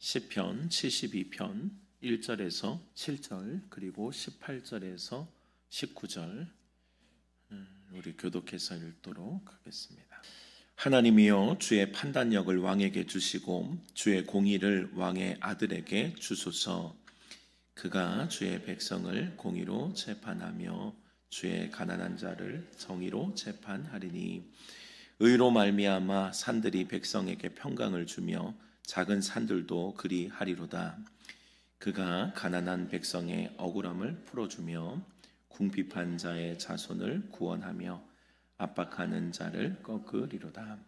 시편 72편 1절에서 7절 그리고 18절에서 19절 우리 교독해서 읽도록 하겠습니다. 하나님이여 주의 판단력을 왕에게 주시고 주의 공의를 왕의 아들에게 주소서. 그가 주의 백성을 공의로 재판하며 주의 가난한 자를 정의로 재판하리니 의로 말미암아 산들이 백성에게 평강을 주며 작은 산들도 그리하리로다. 그가 가난한 백성의 억울함을 풀어주며 궁핍한 자의 자손을 구원하며 압박하는 자를 꺾으리로다.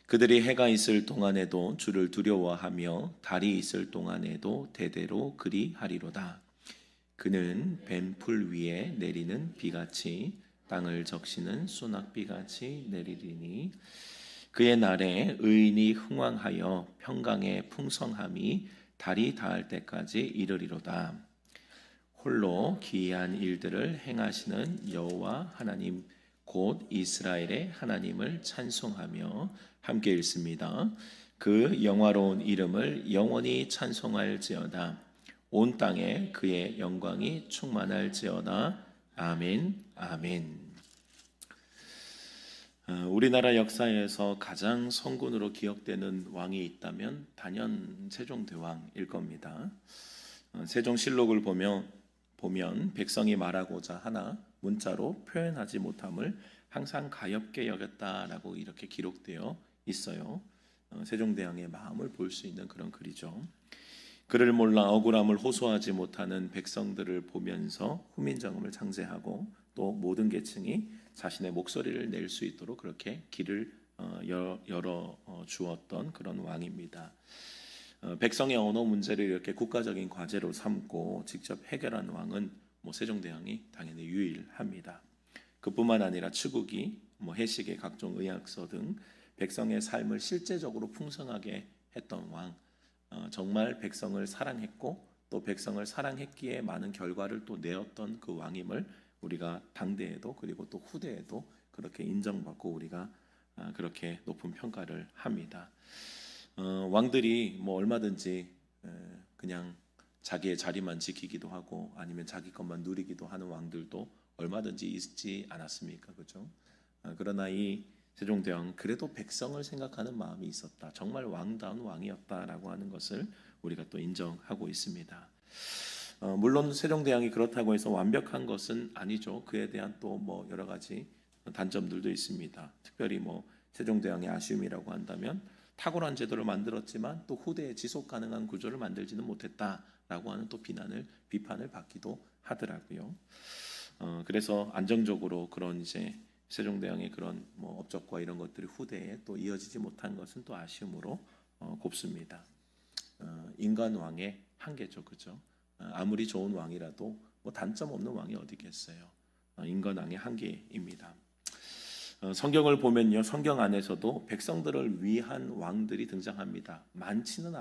그들이 해가 있을 동안에도 주를 두려워하며 달이 있을 동안에도 대대로 그리하리로다. 그는 뱀풀 위에 내리는 비같이 땅을 적시는 소낙비같이 내리리니 그의 날에 의인이 흥왕하여 평강의 풍성함이 달이 닿을 때까지 이르리로다. 홀로 기이한 일들을 행하시는 여호와 하나님 곧 이스라엘의 하나님을 찬송하며 함께 읽습니다. 그 영화로운 이름을 영원히 찬송할지어다. 온 땅에 그의 영광이 충만할지어다. 아멘, 아멘. 우리나라 역사에서 가장 성군으로 기억되는 왕이 있다면 단연 세종대왕일 겁니다. 세종실록을 보면 백성이 말하고자 하나 문자로 표현하지 못함을 항상 가엾게 여겼다라고 이렇게 기록되어 있어요. 세종대왕의 마음을 볼 수 있는 그런 글이죠. 그를 몰라 억울함을 호소하지 못하는 백성들을 보면서 후민정음을 창제하고 또 모든 계층이 자신의 목소리를 낼 수 있도록 그렇게 길을 열어 주었던 그런 왕입니다. 백성의 언어 문제를 이렇게 국가적인 과제로 삼고 직접 해결한 왕은 세종대왕이 당연히 유일합니다. 그뿐만 아니라 추국이 해식의 각종 의학서 등 백성의 삶을 실제적으로 풍성하게 했던 왕, 정말 백성을 사랑했고 또 백성을 사랑했기에 많은 결과를 또 내었던 그 왕임을 우리가 당대에도 그리고 또 후대에도 그렇게 인정받고 우리가 그렇게 높은 평가를 합니다. 왕들이 얼마든지 그냥 자기의 자리만 지키기도 하고 아니면 자기 것만 누리기도 하는 왕들도 얼마든지 있지 않았습니까? 그렇죠? 그러나 이 세종대왕 그래도 백성을 생각하는 마음이 있었다. 정말 왕다운 왕이었다라고 하는 것을 우리가 또 인정하고 있습니다. 물론 세종대왕이 그렇다고 해서 완벽한 것은 아니죠. 그에 대한 또 여러 가지 단점들도 있습니다. 특별히 세종대왕의 아쉬움이라고 한다면 탁월한 제도를 만들었지만 또 후대에 지속 가능한 구조를 만들지는 못했다라고 하는 또 비판을 받기도 하더라고요. 그래서 안정적으로 그런 이제 세종대왕의 그런 업적과 이런 것들이 후대에 또 이어지지 못한 것은 또 아쉬움으로 곱습니다. 인간왕의 한계죠, 그죠? 아무리 좋은 왕이라도 단점 없는 왕이 어디 있겠어요? 인간왕의 한계입니다. 성경을 보면요, 성경 안에서도 백성들을 위한 왕들이 등장합니다. 많지는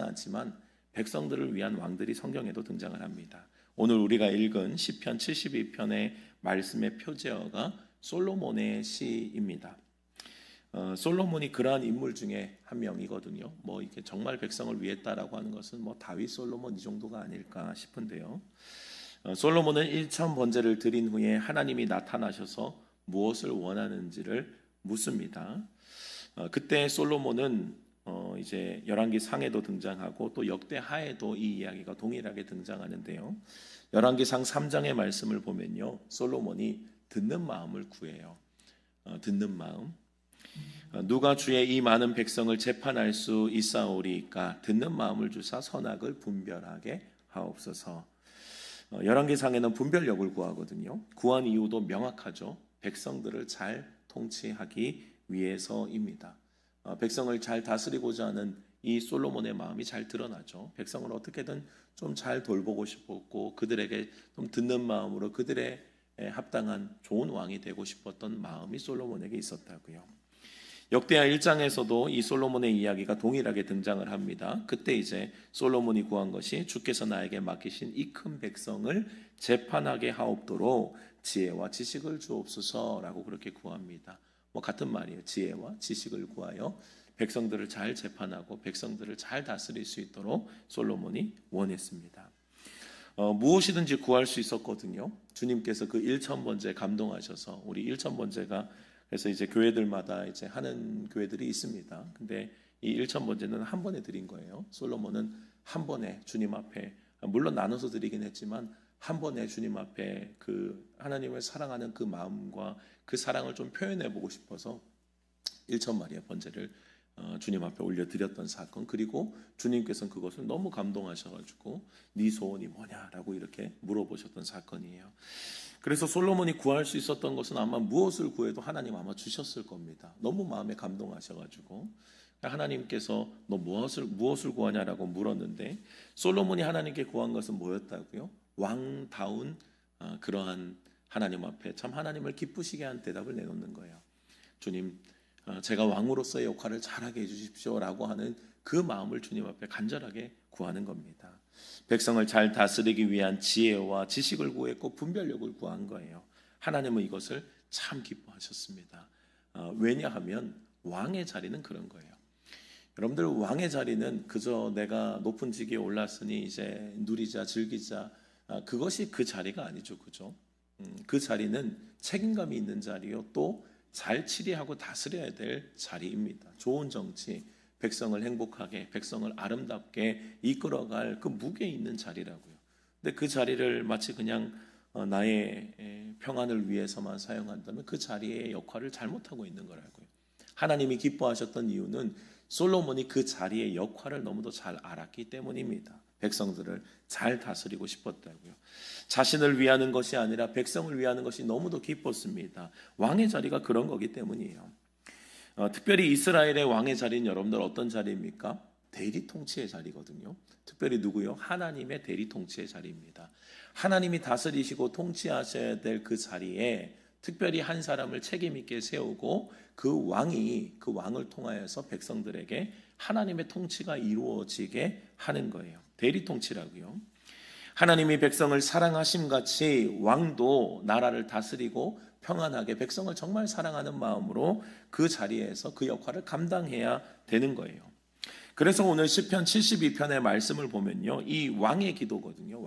않지만 백성들을 위한 왕들이 성경에도 등장을 합니다. 오늘 우리가 읽은 시편 72편의 말씀의 표제어가 솔로몬의 시입니다. 솔로몬이 그러한 인물 중에 한 명이거든요. 이렇게 정말 백성을 위했다라고 하는 것은 다윗, 솔로몬 이 정도가 아닐까 싶은데요. 솔로몬은 1000번제를 드린 후에 하나님이 나타나셔서 무엇을 원하는지를 묻습니다. 그때 솔로몬은 이제 열왕기 상에도 등장하고 또 역대하에도 이 이야기가 동일하게 등장하는데요. 열왕기상 3장의 말씀을 보면요, 솔로몬이 듣는 마음을 구해요. 듣는 마음. 누가 주의 이 많은 백성을 재판할 수 있사오리까? 듣는 마음을 주사 선악을 분별하게 하옵소서. 열왕기상에는 분별력을 구하거든요. 구한 이유도 명확하죠. 백성들을 잘 통치하기 위해서입니다. 백성을 잘 다스리고자 하는 이 솔로몬의 마음이 잘 드러나죠. 백성을 어떻게든 좀 잘 돌보고 싶었고 그들에게 좀 듣는 마음으로 그들의 합당한 좋은 왕이 되고 싶었던 마음이 솔로몬에게 있었다고요. 역대하 1장에서도 이 솔로몬의 이야기가 동일하게 등장을 합니다. 그때 이제 솔로몬이 구한 것이 주께서 나에게 맡기신 이 큰 백성을 재판하게 하옵도록 지혜와 지식을 주옵소서라고 그렇게 구합니다. 같은 말이에요. 지혜와 지식을 구하여 백성들을 잘 재판하고 백성들을 잘 다스릴 수 있도록 솔로몬이 원했습니다. 무엇이든지 구할 수 있었거든요. 주님께서 그 1,000번째 감동하셔서 우리 1,000번째가 그래서 이제 교회들마다 이제 하는 교회들이 있습니다. 근데 이 1,000번째는 한 번에 드린 거예요. 솔로몬은 한 번에 주님 앞에 물론 나눠서 드리긴 했지만 한 번에 주님 앞에 그 하나님을 사랑하는 그 마음과 그 사랑을 좀 표현해 보고 싶어서 1,000마리의 번제를 주님 앞에 올려드렸던 사건. 그리고 주님께서는 그것을 너무 감동하셔가지고 네 소원이 뭐냐라고 이렇게 물어보셨던 사건이에요. 그래서 솔로몬이 구할 수 있었던 것은 아마 무엇을 구해도 하나님 아마 주셨을 겁니다. 너무 마음에 감동하셔가지고 하나님께서 너 무엇을 구하냐라고 물었는데 솔로몬이 하나님께 구한 것은 뭐였다고요? 왕다운 그러한 하나님 앞에 참 하나님을 기쁘시게 한 대답을 내놓는 거예요. 주님, 제가 왕으로서의 역할을 잘하게 해주십시오라고 하는 그 마음을 주님 앞에 간절하게 구하는 겁니다. 백성을 잘 다스리기 위한 지혜와 지식을 구했고 분별력을 구한 거예요. 하나님은 이것을 참 기뻐하셨습니다. 왜냐하면 왕의 자리는 그런 거예요. 여러분들 왕의 자리는 그저 내가 높은 직위에 올랐으니 이제 누리자 즐기자 그것이 그 자리가 아니죠, 그죠? 그 자리는 책임감이 있는 자리요, 또 잘 치리하고 다스려야 될 자리입니다. 좋은 정치, 백성을 행복하게, 백성을 아름답게 이끌어갈 그 무게 있는 자리라고요. 근데 그 자리를 마치 그냥 나의 평안을 위해서만 사용한다면 그 자리의 역할을 잘못하고 있는 거라고요. 하나님이 기뻐하셨던 이유는 솔로몬이 그 자리의 역할을 너무도 잘 알았기 때문입니다. 백성들을 잘 다스리고 싶었다고요. 자신을 위하는 것이 아니라 백성을 위하는 것이 너무도 기뻤습니다. 왕의 자리가 그런 거기 때문이에요. 특별히 이스라엘의 왕의 자리는 여러분들 어떤 자리입니까? 대리 통치의 자리거든요. 특별히 누구요? 하나님의 대리 통치의 자리입니다. 하나님이 다스리시고 통치하셔야 될 그 자리에 특별히 한 사람을 책임 있게 세우고 그 왕을 통하여서 백성들에게 하나님의 통치가 이루어지게 하는 거예요. 대리 통치라고요. 하나님이 백성을 사랑하심 같이 왕도 나라를 다스리고 평안하게 백성을 정말 사랑하는 마음으로 그 자리에서 그 역할을 감당해야 되는 거예요. 그래서 오늘 시편 72편의 말씀을 보면요, 이 왕의 기도거든요.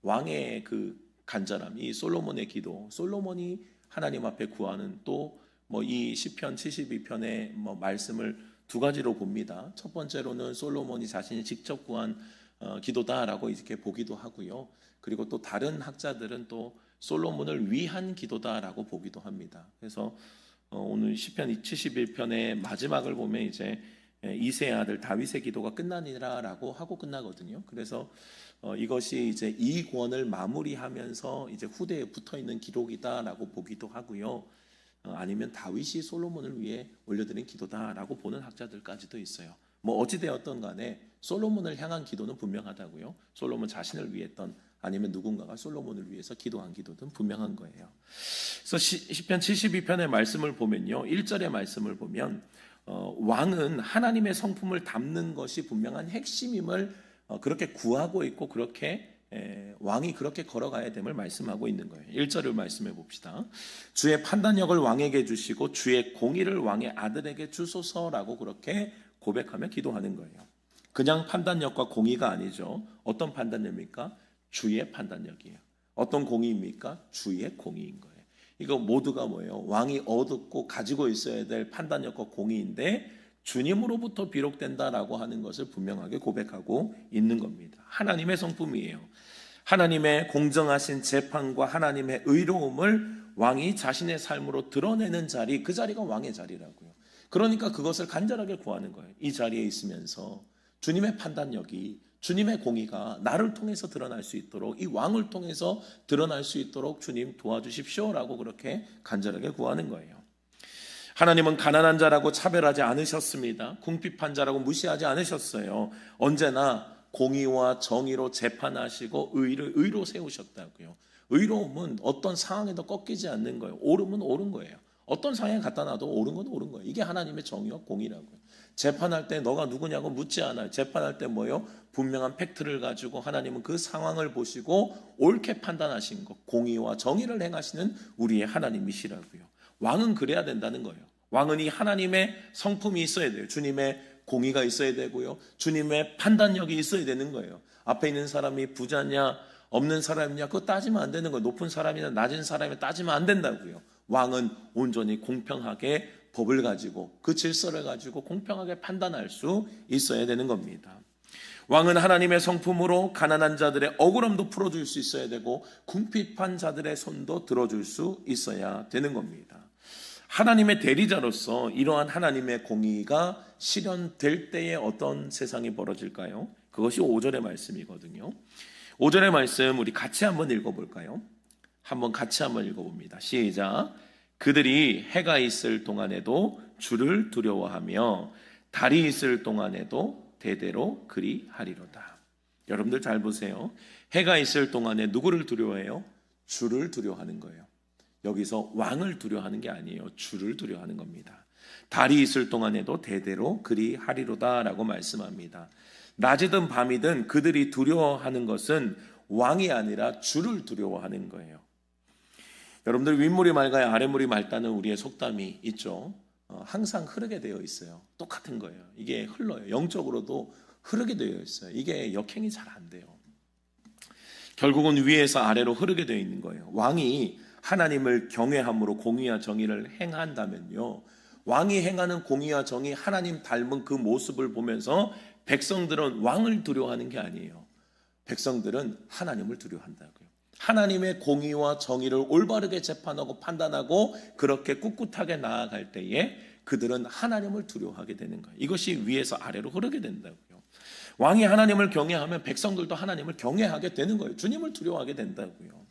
왕의 그 간절함, 이 솔로몬의 기도, 솔로몬이 하나님 앞에 구하는 또 이 시편 72편의 말씀을 두 가지로 봅니다. 첫 번째로는 솔로몬이 자신이 직접 구한 기도다라고 이렇게 보기도 하고요. 그리고 또 다른 학자들은 또 솔로몬을 위한 기도다라고 보기도 합니다. 그래서 오늘 시편 71편의 마지막을 보면 이제 이새의 아들 다윗의 기도가 끝나니라라고 하고 끝나거든요. 그래서 이것이 이제 이 권을 마무리하면서 이제 후대에 붙어 있는 기록이다라고 보기도 하고요. 아니면 다윗이 솔로몬을 위해 올려드린 기도다라고 보는 학자들까지도 있어요. 어찌 되었던 간에 솔로몬을 향한 기도는 분명하다고요. 솔로몬 자신을 위했던 아니면 누군가가 솔로몬을 위해서 기도한 기도든 분명한 거예요. 그래서 시편 72편의 말씀을 보면요, 1절의 말씀을 보면 왕은 하나님의 성품을 담는 것이 분명한 핵심임을 그렇게 구하고 있고 그렇게 왕이 그렇게 걸어가야 됨을 말씀하고 있는 거예요. 1절을 말씀해 봅시다. 주의 판단력을 왕에게 주시고 주의 공의를 왕의 아들에게 주소서라고 그렇게 고백하며 기도하는 거예요. 그냥 판단력과 공의가 아니죠. 어떤 판단력입니까? 주의 판단력이에요. 어떤 공의입니까? 주의 공의인 거예요. 이거 모두가 뭐예요? 왕이 얻고 가지고 있어야 될 판단력과 공의인데 주님으로부터 비롯된다라고 하는 것을 분명하게 고백하고 있는 겁니다. 하나님의 성품이에요. 하나님의 공정하신 재판과 하나님의 의로움을 왕이 자신의 삶으로 드러내는 자리, 그 자리가 왕의 자리라고요. 그러니까 그것을 간절하게 구하는 거예요. 이 자리에 있으면서 주님의 판단력이, 주님의 공의가 나를 통해서 드러날 수 있도록, 이 왕을 통해서 드러날 수 있도록 주님 도와주십시오라고 그렇게 간절하게 구하는 거예요. 하나님은 가난한 자라고 차별하지 않으셨습니다. 궁핍한 자라고 무시하지 않으셨어요. 언제나 공의와 정의로 재판하시고 의로 세우셨다고요. 의로움은 어떤 상황에도 꺾이지 않는 거예요. 옳음은 옳은 거예요. 어떤 상황에 갖다 놔도 옳은 건 옳은 거예요. 이게 하나님의 정의와 공의라고요. 재판할 때 너가 누구냐고 묻지 않아요. 재판할 때 뭐예요? 분명한 팩트를 가지고 하나님은 그 상황을 보시고 옳게 판단하신 것, 공의와 정의를 행하시는 우리의 하나님이시라고요. 왕은 그래야 된다는 거예요. 왕은 이 하나님의 성품이 있어야 돼요. 주님의 공의가 있어야 되고요. 주님의 판단력이 있어야 되는 거예요. 앞에 있는 사람이 부자냐 없는 사람이냐 그거 따지면 안 되는 거예요. 높은 사람이나 낮은 사람이 따지면 안 된다고요. 왕은 온전히 공평하게 법을 가지고 그 질서를 가지고 공평하게 판단할 수 있어야 되는 겁니다. 왕은 하나님의 성품으로 가난한 자들의 억울함도 풀어줄 수 있어야 되고 궁핍한 자들의 손도 들어줄 수 있어야 되는 겁니다. 하나님의 대리자로서 이러한 하나님의 공의가 실현될 때에 어떤 세상이 벌어질까요? 그것이 5절의 말씀이거든요. 5절의 말씀 우리 같이 한번 읽어볼까요? 같이 한번 읽어봅니다. 시작. 그들이 해가 있을 동안에도 주를 두려워하며 달이 있을 동안에도 대대로 그리하리로다. 여러분들 잘 보세요. 해가 있을 동안에 누구를 두려워해요? 주를 두려워하는 거예요. 여기서 왕을 두려워하는 게 아니에요. 주를 두려워하는 겁니다. 달이 있을 동안에도 대대로 그리하리로다 라고 말씀합니다. 낮이든 밤이든 그들이 두려워하는 것은 왕이 아니라 주를 두려워하는 거예요. 여러분들 윗물이 맑아야 아랫물이 맑다는 우리의 속담이 있죠. 항상 흐르게 되어 있어요. 똑같은 거예요. 이게 흘러요. 영적으로도 흐르게 되어 있어요. 이게 역행이 잘 안 돼요. 결국은 위에서 아래로 흐르게 되어 있는 거예요. 왕이 하나님을 경외함으로 공의와 정의를 행한다면요, 왕이 행하는 공의와 정의, 하나님 닮은 그 모습을 보면서 백성들은 왕을 두려워하는 게 아니에요. 백성들은 하나님을 두려워한다고요. 하나님의 공의와 정의를 올바르게 재판하고 판단하고 그렇게 꿋꿋하게 나아갈 때에 그들은 하나님을 두려워하게 되는 거예요. 이것이 위에서 아래로 흐르게 된다고요. 왕이 하나님을 경외하면 백성들도 하나님을 경외하게 되는 거예요. 주님을 두려워하게 된다고요.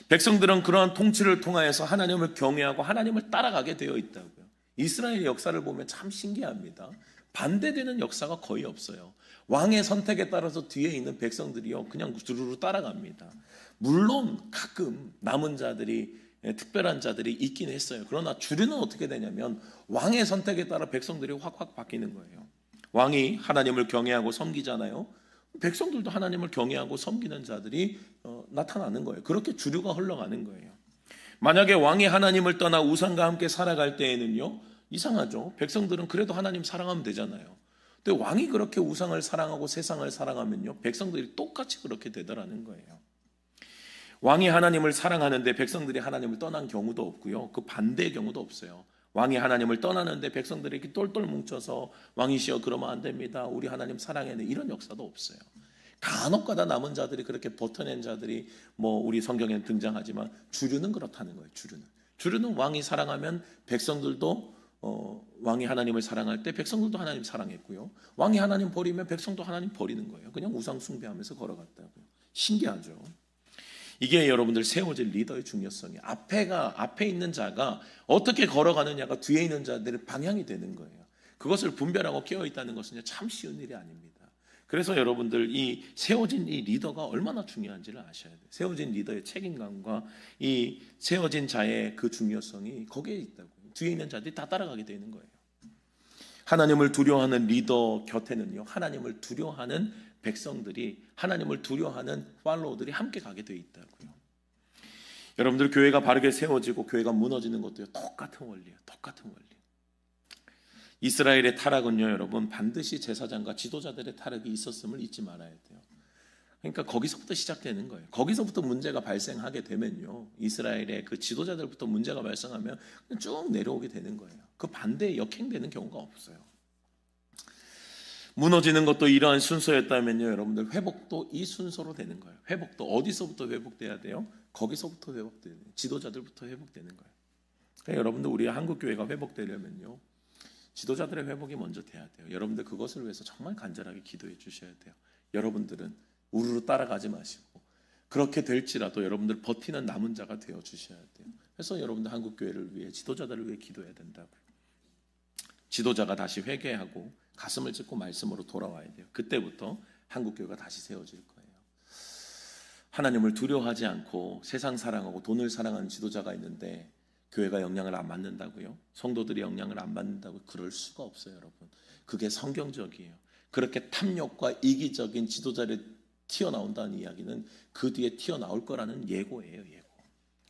백성들은 그러한 통치를 통하여서 하나님을 경외하고 하나님을 따라가게 되어 있다고요. 이스라엘 역사를 보면 참 신기합니다. 반대되는 역사가 거의 없어요. 왕의 선택에 따라서 뒤에 있는 백성들이요 그냥 주르르 따라갑니다. 물론 가끔 남은 자들이, 특별한 자들이 있긴 했어요. 그러나 주류는 어떻게 되냐면 왕의 선택에 따라 백성들이 확확 바뀌는 거예요. 왕이 하나님을 경외하고 섬기잖아요. 백성들도 하나님을 경외하고 섬기는 자들이 나타나는 거예요. 그렇게 주류가 흘러가는 거예요. 만약에 왕이 하나님을 떠나 우상과 함께 살아갈 때에는요, 이상하죠. 백성들은 그래도 하나님 사랑하면 되잖아요. 근데 왕이 그렇게 우상을 사랑하고 세상을 사랑하면요, 백성들이 똑같이 그렇게 되더라는 거예요. 왕이 하나님을 사랑하는데 백성들이 하나님을 떠난 경우도 없고요, 그 반대의 경우도 없어요. 왕이 하나님을 떠나는데 백성들이 이렇게 똘똘 뭉쳐서 왕이시여 그러면 안 됩니다, 우리 하나님 사랑해야 돼, 이런 역사도 없어요. 간혹가다 남은 자들이 그렇게 버텨낸 자들이 우리 성경에는 등장하지만 주류는 그렇다는 거예요. 주류는 왕이 사랑하면 백성들도 왕이 하나님을 사랑할 때 백성들도 하나님 사랑했고요, 왕이 하나님 버리면 백성도 하나님 버리는 거예요. 그냥 우상 숭배하면서 걸어갔다고요. 신기하죠. 이게 여러분들 세워질 리더의 중요성이, 앞에 있는 자가 어떻게 걸어가느냐가 뒤에 있는 자들의 방향이 되는 거예요. 그것을 분별하고 깨어 있다는 것은 참 쉬운 일이 아닙니다. 그래서 여러분들 이 세워진 이 리더가 얼마나 중요한지를 아셔야 돼요. 세워진 리더의 책임감과 이 세워진 자의 그 중요성이 거기에 있다고요. 뒤에 있는 자들이 다 따라가게 되는 거예요. 하나님을 두려워하는 리더 곁에는요, 하나님을 두려워하는 백성들이, 하나님을 두려워하는 팔로우들이 함께 가게 되어 있다고요. 여러분들 교회가 바르게 세워지고 교회가 무너지는 것도 똑같은 원리예요. 똑같은 원리. 이스라엘의 타락은요, 여러분 반드시 제사장과 지도자들의 타락이 있었음을 잊지 말아야 돼요. 그러니까 거기서부터 시작되는 거예요. 거기서부터 문제가 발생하게 되면요, 이스라엘의 그 지도자들부터 문제가 발생하면 쭉 내려오게 되는 거예요. 그 반대에 역행되는 경우가 없어요. 무너지는 것도 이러한 순서였다면요, 여러분들 회복도 이 순서로 되는 거예요. 회복도 어디서부터 회복돼야 돼요? 거기서부터 회복돼야 돼요. 지도자들부터 회복되는 거예요. 그러니까 여러분들 우리 한국 교회가 회복되려면요, 지도자들의 회복이 먼저 돼야 돼요. 여러분들 그것을 위해서 정말 간절하게 기도해 주셔야 돼요. 여러분들은 우르르 따라가지 마시고 그렇게 될지라도 여러분들 버티는 남은 자가 되어 주셔야 돼요. 그래서 여러분들 한국 교회를 위해, 지도자들을 위해 기도해야 된다고요. 지도자가 다시 회개하고 가슴을 찢고 말씀으로 돌아와야 돼요. 그때부터 한국 교회가 다시 세워질 거예요. 하나님을 두려워하지 않고 세상 사랑하고 돈을 사랑하는 지도자가 있는데 교회가 영향을 안 받는다고요? 성도들이 영향을 안 받는다고요? 그럴 수가 없어요, 여러분. 그게 성경적이에요. 그렇게 탐욕과 이기적인 지도자를 튀어나온다는 이야기는 그 뒤에 튀어나올 거라는 예고예요, 예고.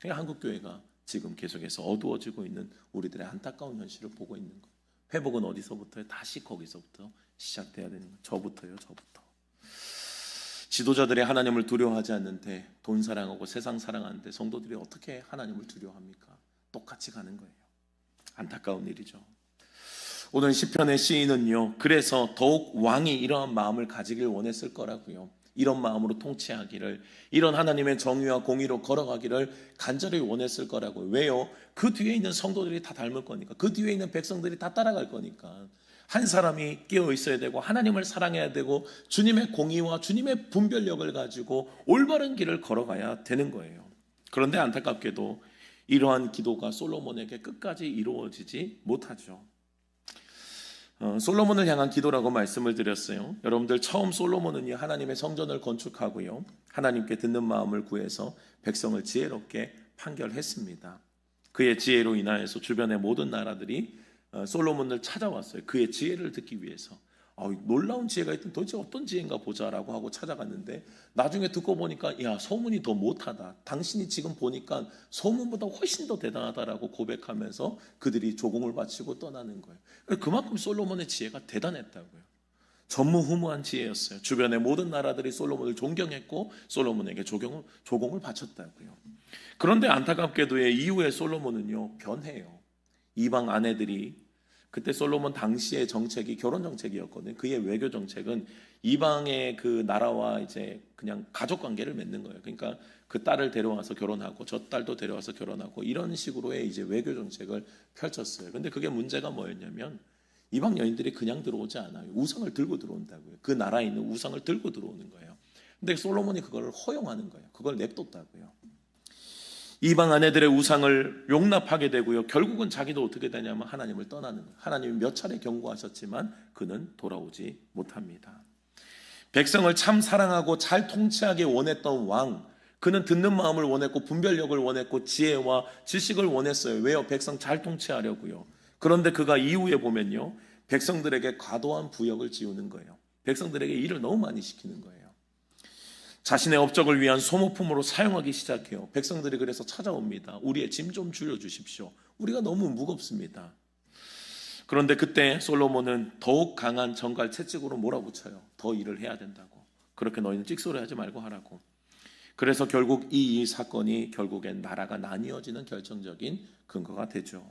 그러니까 한국 교회가 지금 계속해서 어두워지고 있는 우리들의 안타까운 현실을 보고 있는 거예요. 회복은 어디서부터요? 다시 거기서부터 시작돼야 되는 거예요. 저부터요. 지도자들이 하나님을 두려워하지 않는데 돈 사랑하고 세상 사랑하는데 성도들이 어떻게 하나님을 두려워합니까? 똑같이 가는 거예요. 안타까운 일이죠. 오늘 시편의 시인은요, 그래서 더욱 왕이 이러한 마음을 가지길 원했을 거라고요. 이런 마음으로 통치하기를, 이런 하나님의 정의와 공의로 걸어가기를 간절히 원했을 거라고요. 왜요? 그 뒤에 있는 성도들이 다 닮을 거니까, 그 뒤에 있는 백성들이 다 따라갈 거니까. 한 사람이 깨어 있어야 되고 하나님을 사랑해야 되고 주님의 공의와 주님의 분별력을 가지고 올바른 길을 걸어가야 되는 거예요. 그런데 안타깝게도 이러한 기도가 솔로몬에게 끝까지 이루어지지 못하죠. 솔로몬을 향한 기도라고 말씀을 드렸어요. 여러분들, 처음 솔로몬은요, 하나님의 성전을 건축하고요, 하나님께 듣는 마음을 구해서 백성을 지혜롭게 판결했습니다. 그의 지혜로 인하여서 주변의 모든 나라들이 솔로몬을 찾아왔어요. 그의 지혜를 듣기 위해서. 놀라운 지혜가 있던, 도대체 어떤 지혜인가 보자라고 하고 찾아갔는데, 나중에 듣고 보니까 야, 소문이 더 못하다, 당신이 지금 보니까 소문보다 훨씬 더 대단하다라고 고백하면서 그들이 조공을 바치고 떠나는 거예요. 그만큼 솔로몬의 지혜가 대단했다고요. 전무후무한 지혜였어요. 주변의 모든 나라들이 솔로몬을 존경했고 솔로몬에게 조공을 바쳤다고요. 그런데 안타깝게도 이후에 솔로몬은요, 변해요. 이방 아내들이, 그때 솔로몬 당시의 정책이 결혼 정책이었거든요. 그의 외교 정책은 이방의 그 나라와 이제 그냥 가족 관계를 맺는 거예요. 그러니까 그 딸을 데려와서 결혼하고 저 딸도 데려와서 결혼하고 이런 식으로의 이제 외교 정책을 펼쳤어요. 근데 그게 문제가 뭐였냐면, 이방 여인들이 그냥 들어오지 않아요. 우상을 들고 들어온다고요. 그 나라에 있는 우상을 들고 들어오는 거예요. 근데 솔로몬이 그걸 허용하는 거예요. 그걸 냅뒀다고요. 이방 아내들의 우상을 용납하게 되고요. 결국은 자기도 어떻게 되냐면 하나님을 떠나는 거예요. 하나님이 몇 차례 경고하셨지만 그는 돌아오지 못합니다. 백성을 참 사랑하고 잘 통치하게 원했던 왕, 그는 듣는 마음을 원했고 분별력을 원했고 지혜와 지식을 원했어요. 왜요? 백성 잘 통치하려고요. 그런데 그가 이후에 보면요, 백성들에게 과도한 부역을 지우는 거예요. 백성들에게 일을 너무 많이 시키는 거예요. 자신의 업적을 위한 소모품으로 사용하기 시작해요. 백성들이 그래서 찾아옵니다. 우리의 짐 좀 줄여주십시오. 우리가 너무 무겁습니다. 그런데 그때 솔로몬은 더욱 강한 정갈 채찍으로 몰아붙여요. 더 일을 해야 된다고. 그렇게 너희는 찍소리하지 말고 하라고. 그래서 결국 이 사건이 결국엔 나라가 나뉘어지는 결정적인 근거가 되죠.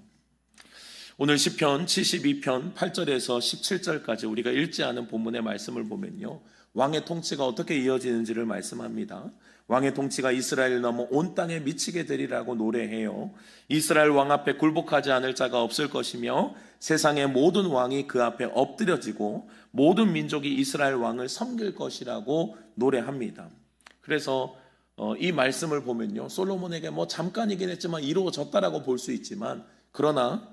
오늘 시편 72편 8절에서 17절까지 우리가 읽지 않은 본문의 말씀을 보면요, 왕의 통치가 어떻게 이어지는지를 말씀합니다. 왕의 통치가 이스라엘 넘어 온 땅에 미치게 되리라고 노래해요. 이스라엘 왕 앞에 굴복하지 않을 자가 없을 것이며 세상의 모든 왕이 그 앞에 엎드려지고 모든 민족이 이스라엘 왕을 섬길 것이라고 노래합니다. 그래서 이 말씀을 보면요, 솔로몬에게 잠깐이긴 했지만 이루어졌다라고 볼 수 있지만, 그러나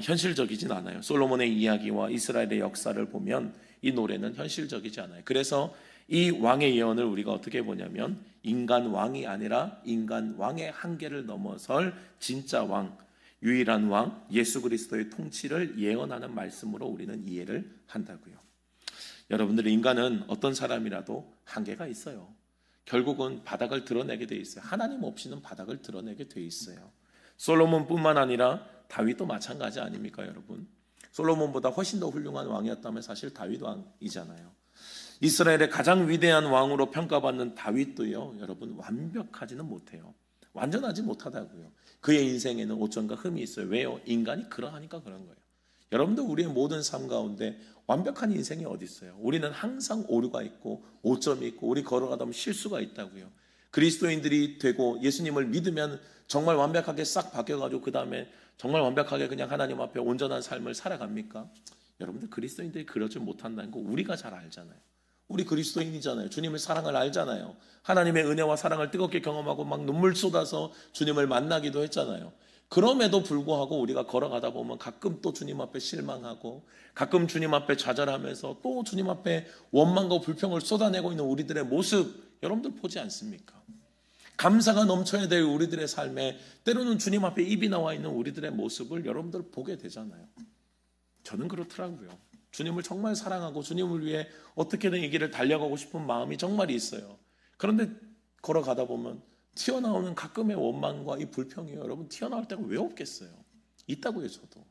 현실적이진 않아요. 솔로몬의 이야기와 이스라엘의 역사를 보면 이 노래는 현실적이지 않아요. 그래서 이 왕의 예언을 우리가 어떻게 보냐면, 인간 왕이 아니라 인간 왕의 한계를 넘어설 진짜 왕, 유일한 왕 예수 그리스도의 통치를 예언하는 말씀으로 우리는 이해를 한다고요. 여러분들, 인간은 어떤 사람이라도 한계가 있어요. 결국은 바닥을 드러내게 돼 있어요. 하나님 없이는 바닥을 드러내게 돼 있어요. 솔로몬뿐만 아니라 다윗도 마찬가지 아닙니까, 여러분? 솔로몬보다 훨씬 더 훌륭한 왕이었다면 사실 다윗 왕이잖아요. 이스라엘의 가장 위대한 왕으로 평가받는 다윗도요, 여러분, 완벽하지는 못해요. 완전하지 못하다고요. 그의 인생에는 오점과 흠이 있어요. 왜요? 인간이 그러하니까 그런 거예요. 여러분들, 우리의 모든 삶 가운데 완벽한 인생이 어디 있어요? 우리는 항상 오류가 있고 오점이 있고 우리 걸어가다 보면 실수가 있다고요. 그리스도인들이 되고 예수님을 믿으면 정말 완벽하게 싹 바뀌어가지고 그 다음에 정말 완벽하게 그냥 하나님 앞에 온전한 삶을 살아갑니까? 여러분들, 그리스도인들이 그러지 못한다는 거 우리가 잘 알잖아요. 우리 그리스도인이잖아요. 주님의 사랑을 알잖아요. 하나님의 은혜와 사랑을 뜨겁게 경험하고 막 눈물 쏟아서 주님을 만나기도 했잖아요. 그럼에도 불구하고 우리가 걸어가다 보면 가끔 또 주님 앞에 실망하고 가끔 주님 앞에 좌절하면서 또 주님 앞에 원망과 불평을 쏟아내고 있는 우리들의 모습, 여러분들 보지 않습니까? 감사가 넘쳐야 될 우리들의 삶에 때로는 주님 앞에 입이 나와 있는 우리들의 모습을 여러분들 보게 되잖아요. 저는 그렇더라고요. 주님을 정말 사랑하고 주님을 위해 어떻게든 이 길을 달려가고 싶은 마음이 정말 있어요. 그런데 걸어가다 보면 튀어나오는 가끔의 원망과 이 불평이 여러분 튀어나올 때가 왜 없겠어요? 있다고요. 저도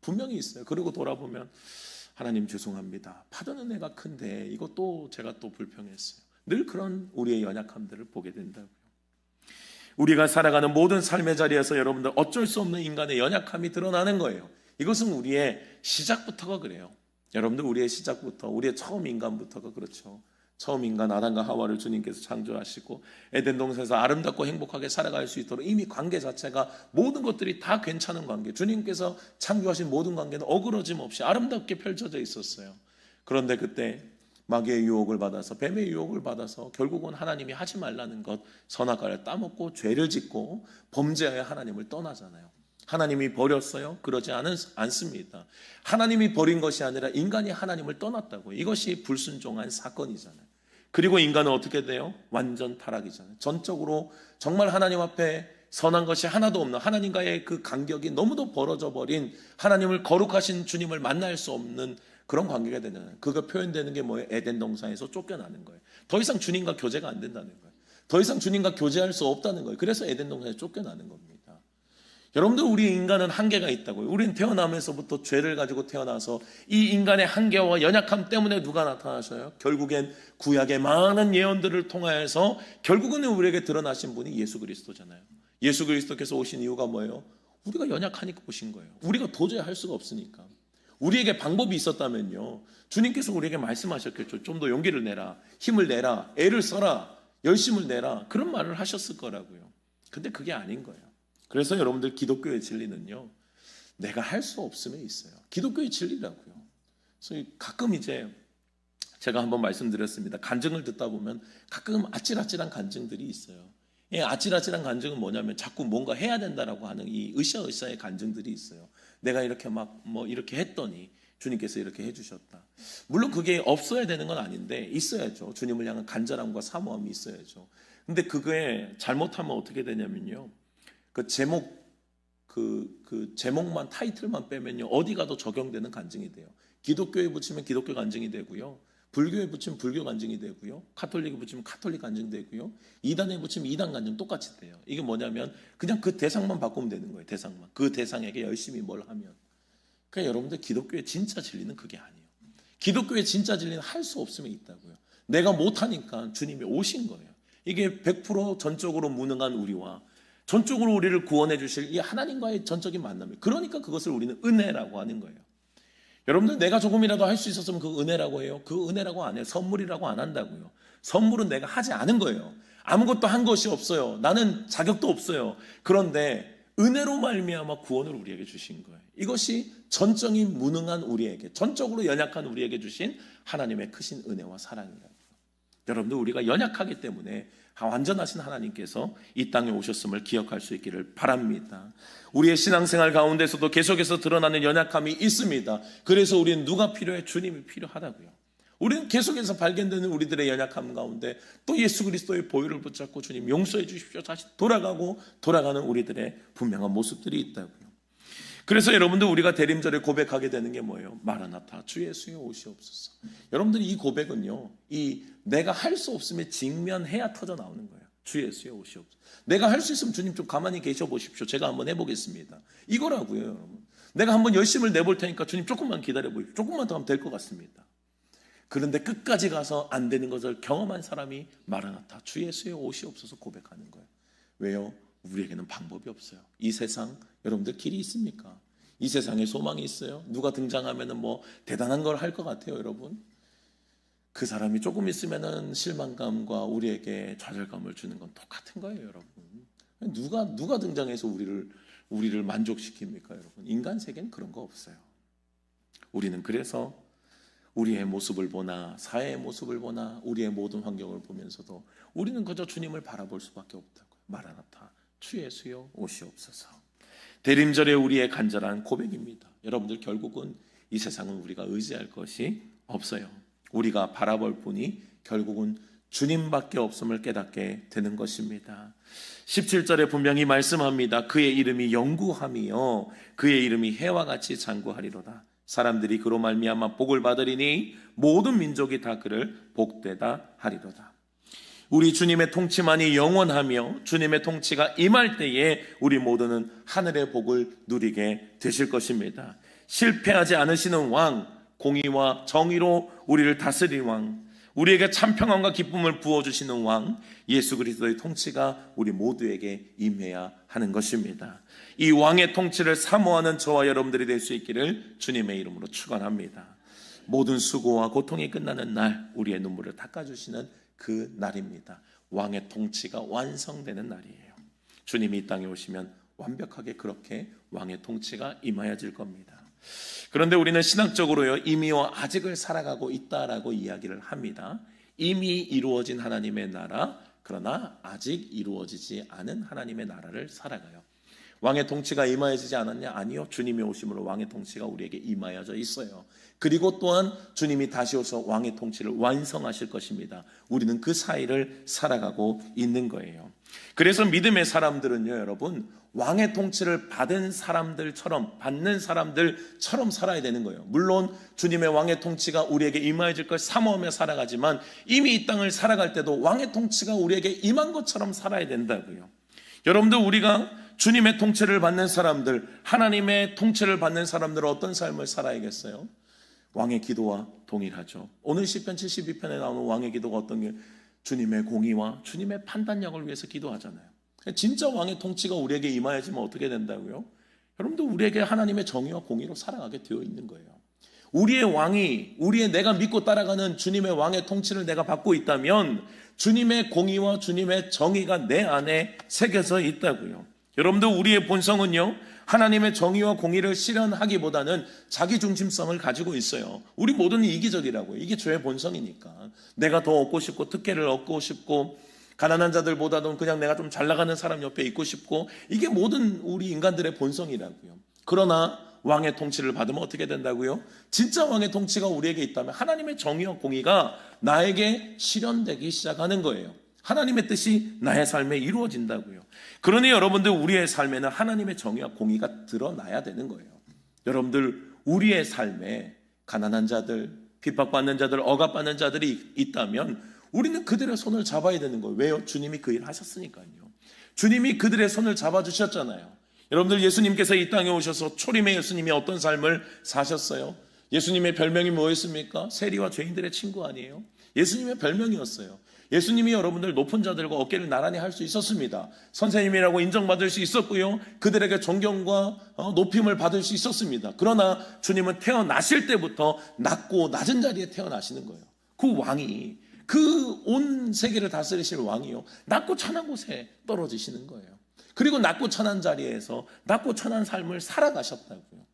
분명히 있어요. 그리고 돌아보면 하나님 죄송합니다. 받은 은혜가 큰데 이것도 제가 또 불평했어요. 늘 그런 우리의 연약함들을 보게 된다고요. 우리가 살아가는 모든 삶의 자리에서 여러분들 어쩔 수 없는 인간의 연약함이 드러나는 거예요. 이것은 우리의 시작부터가 그래요. 여러분들 우리의 시작부터, 우리의 처음 인간부터가 그렇죠. 처음 인간 아담과 하와를 주님께서 창조하시고 에덴 동산에서 아름답고 행복하게 살아갈 수 있도록 이미 관계 자체가 모든 것들이 다 괜찮은 관계, 주님께서 창조하신 모든 관계는 어그러짐 없이 아름답게 펼쳐져 있었어요. 그런데 그때 마귀의 유혹을 받아서, 뱀의 유혹을 받아서 결국은 하나님이 하지 말라는 것 선악과를 따먹고 죄를 짓고 범죄하여 하나님을 떠나잖아요. 하나님이 버렸어요? 그러지 않습니다. 하나님이 버린 것이 아니라 인간이 하나님을 떠났다고. 이것이 불순종한 사건이잖아요. 그리고 인간은 어떻게 돼요? 완전 타락이잖아요. 전적으로 정말 하나님 앞에 선한 것이 하나도 없는, 하나님과의 그 간격이 너무도 벌어져 버린, 하나님을 거룩하신 주님을 만날 수 없는 그런 관계가 되잖아요. 그거 표현되는 게 뭐예요? 에덴 동산에서 쫓겨나는 거예요. 더 이상 주님과 교제가 안 된다는 거예요. 더 이상 주님과 교제할 수 없다는 거예요. 그래서 에덴 동산에서 쫓겨나는 겁니다. 여러분들, 우리 인간은 한계가 있다고요. 우리는 태어나면서부터 죄를 가지고 태어나서 이 인간의 한계와 연약함 때문에 누가 나타나셔요? 결국엔 구약의 많은 예언들을 통하여서 결국은 우리에게 드러나신 분이 예수 그리스도잖아요. 예수 그리스도께서 오신 이유가 뭐예요? 우리가 연약하니까 오신 거예요. 우리가 도저히 할 수가 없으니까. 우리에게 방법이 있었다면요, 주님께서 우리에게 말씀하셨겠죠. 좀 더 용기를 내라, 힘을 내라, 애를 써라, 열심을 내라, 그런 말을 하셨을 거라고요. 근데 그게 아닌 거예요. 그래서 여러분들, 기독교의 진리는요, 내가 할 수 없음에 있어요. 기독교의 진리라고요. 그래서 가끔 이제 제가 한번 말씀드렸습니다. 간증을 듣다 보면 가끔 아찔아찔한 간증들이 있어요. 이 아찔아찔한 간증은 뭐냐면 자꾸 뭔가 해야 된다라고 하는 이 으쌰으쌰의 간증들이 있어요. 내가 이렇게 막 뭐 이렇게 했더니 주님께서 이렇게 해주셨다. 물론 그게 없어야 되는 건 아닌데 있어야죠. 주님을 향한 간절함과 사모함이 있어야죠. 근데 그게 잘못하면 어떻게 되냐면요, 그 제목, 그 제목만, 타이틀만 빼면요, 어디 가도 적용되는 간증이 돼요. 기독교에 붙이면 기독교 간증이 되고요, 불교에 붙이면 불교 간증이 되고요, 카톨릭에 붙이면 카톨릭 간증 되고요, 이단에 붙이면 이단 간증 똑같이 돼요. 이게 뭐냐면 그냥 그 대상만 바꾸면 되는 거예요. 대상만. 그 대상에게 열심히 뭘 하면. 그러니까 여러분들, 기독교의 진짜 진리는 그게 아니에요. 기독교의 진짜 진리는 할 수 없음에 있다고요. 내가 못하니까 주님이 오신 거예요. 이게 100% 전적으로 무능한 우리와 전적으로 우리를 구원해 주실 이 하나님과의 전적인 만남이에요. 그러니까 그것을 우리는 은혜라고 하는 거예요. 여러분들, 내가 조금이라도 할 수 있었으면 그 은혜라고 해요? 그 은혜라고 안 해요. 선물이라고 안 한다고요. 선물은 내가 하지 않은 거예요. 아무것도 한 것이 없어요. 나는 자격도 없어요. 그런데 은혜로 말미암아 구원을 우리에게 주신 거예요. 이것이 전적인 무능한 우리에게, 전적으로 연약한 우리에게 주신 하나님의 크신 은혜와 사랑이라고요. 여러분들, 우리가 연약하기 때문에 완전하신 하나님께서 이 땅에 오셨음을 기억할 수 있기를 바랍니다. 우리의 신앙생활 가운데서도 계속해서 드러나는 연약함이 있습니다. 그래서 우리는 누가 필요해? 주님이 필요하다고요. 우리는 계속해서 발견되는 우리들의 연약함 가운데 또 예수 그리스도의 보혈을 붙잡고 주님 용서해 주십시오, 다시 돌아가는 우리들의 분명한 모습들이 있다고요. 그래서 여러분들, 우리가 대림절에 고백하게 되는 게 뭐예요? 마라나타, 주 예수여 오시옵소서. 여러분들, 이 고백은요, 이 내가 할 수 없음에 직면해야 터져 나오는 거예요. 주 예수여 오시옵소서. 내가 할 수 있으면 주님 좀 가만히 계셔 보십시오. 제가 한번 해보겠습니다. 이거라고요, 여러분. 내가 한번 열심을 내볼 테니까 주님 조금만 기다려 보십시오. 조금만 더 하면 될 것 같습니다. 그런데 끝까지 가서 안 되는 것을 경험한 사람이 마라나타, 주 예수여 오시옵소서 고백하는 거예요. 왜요? 우리에게는 방법이 없어요. 이 세상, 여러분들 길이 있습니까? 이 세상에 소망이 있어요? 누가 등장하면 뭐 대단한 걸 할 것 같아요, 여러분? 그 사람이 조금 있으면은 실망감과 우리에게 좌절감을 주는 건 똑같은 거예요, 여러분. 누가 등장해서 우리를 만족시킵니까, 여러분? 인간 세계는 그런 거 없어요. 우리는 그래서 우리의 모습을 보나 사회의 모습을 보나 우리의 모든 환경을 보면서도 우리는 그저 주님을 바라볼 수밖에 없다고요. 마라나타, 주 예수여 오시옵소서. 대림절에 우리의 간절한 고백입니다. 여러분들, 결국은 이 세상은 우리가 의지할 것이 없어요. 우리가 바라볼 분이 결국은 주님밖에 없음을 깨닫게 되는 것입니다. 17절에 분명히 말씀합니다. 그의 이름이 영구함이요 그의 이름이 해와 같이 장구하리로다. 사람들이 그로 말미암아 복을 받으리니 모든 민족이 다 그를 복되다 하리로다. 우리 주님의 통치만이 영원하며 주님의 통치가 임할 때에 우리 모두는 하늘의 복을 누리게 되실 것입니다. 실패하지 않으시는 왕, 공의와 정의로 우리를 다스릴 왕, 우리에게 참 평안과 기쁨을 부어주시는 왕 예수 그리스도의 통치가 우리 모두에게 임해야 하는 것입니다. 이 왕의 통치를 사모하는 저와 여러분들이 될 수 있기를 주님의 이름으로 축원합니다. 모든 수고와 고통이 끝나는 날, 우리의 눈물을 닦아주시는 그 날입니다. 왕의 통치가 완성되는 날이에요. 주님이 이 땅에 오시면 완벽하게 그렇게 왕의 통치가 임하여질 겁니다. 그런데 우리는 신학적으로요, 이미와 아직을 살아가고 있다라고 이야기를 합니다. 이미 이루어진 하나님의 나라, 그러나 아직 이루어지지 않은 하나님의 나라를 살아가요. 왕의 통치가 임하여지지 않았냐? 아니요. 주님이 오심으로 왕의 통치가 우리에게 임하여져 있어요. 그리고 또한 주님이 다시 오셔서 왕의 통치를 완성하실 것입니다. 우리는 그 사이를 살아가고 있는 거예요. 그래서 믿음의 사람들은요, 여러분, 왕의 통치를 받는 사람들처럼 살아야 되는 거예요. 물론 주님의 왕의 통치가 우리에게 임하여질 걸 사모하며 살아가지만 이미 이 땅을 살아갈 때도 왕의 통치가 우리에게 임한 것처럼 살아야 된다고요. 여러분들, 우리가 주님의 통치를 받는 사람들, 하나님의 통치를 받는 사람들은 어떤 삶을 살아야겠어요? 왕의 기도와 동일하죠. 오늘 시편 72편에 나오는 왕의 기도가 어떤 게, 주님의 공의와 주님의 판단력을 위해서 기도하잖아요. 진짜 왕의 통치가 우리에게 임하여지면 어떻게 된다고요? 여러분들, 우리에게 하나님의 정의와 공의로 살아가게 되어 있는 거예요. 우리의 왕이, 내가 믿고 따라가는 주님의 왕의 통치를 내가 받고 있다면 주님의 공의와 주님의 정의가 내 안에 새겨져 있다고요. 여러분들, 우리의 본성은요, 하나님의 정의와 공의를 실현하기보다는 자기중심성을 가지고 있어요. 우리 모두는 이기적이라고요. 이게 죄의 본성이니까. 내가 더 얻고 싶고, 특혜를 얻고 싶고, 가난한 자들보다도 그냥 내가 좀 잘 나가는 사람 옆에 있고 싶고, 이게 모든 우리 인간들의 본성이라고요. 그러나 왕의 통치를 받으면 어떻게 된다고요? 진짜 왕의 통치가 우리에게 있다면 하나님의 정의와 공의가 나에게 실현되기 시작하는 거예요. 하나님의 뜻이 나의 삶에 이루어진다고요. 그러니 여러분들, 우리의 삶에는 하나님의 정의와 공의가 드러나야 되는 거예요. 여러분들, 우리의 삶에 가난한 자들, 핍박받는 자들, 억압받는 자들이 있다면 우리는 그들의 손을 잡아야 되는 거예요. 왜요? 주님이 그 일을 하셨으니까요. 주님이 그들의 손을 잡아주셨잖아요. 여러분들, 예수님께서 이 땅에 오셔서 초림의 예수님이 어떤 삶을 사셨어요? 예수님의 별명이 뭐였습니까? 세리와 죄인들의 친구 아니에요? 예수님의 별명이었어요. 예수님이 여러분들 높은 자들과 어깨를 나란히 할 수 있었습니다. 선생님이라고 인정받을 수 있었고요, 그들에게 존경과 높임을 받을 수 있었습니다. 그러나 주님은 태어나실 때부터 낮고 낮은 자리에 태어나시는 거예요. 그 왕이, 그 온 세계를 다스리실 왕이요, 낮고 천한 곳에 떨어지시는 거예요. 그리고 낮고 천한 자리에서 낮고 천한 삶을 살아가셨다고요.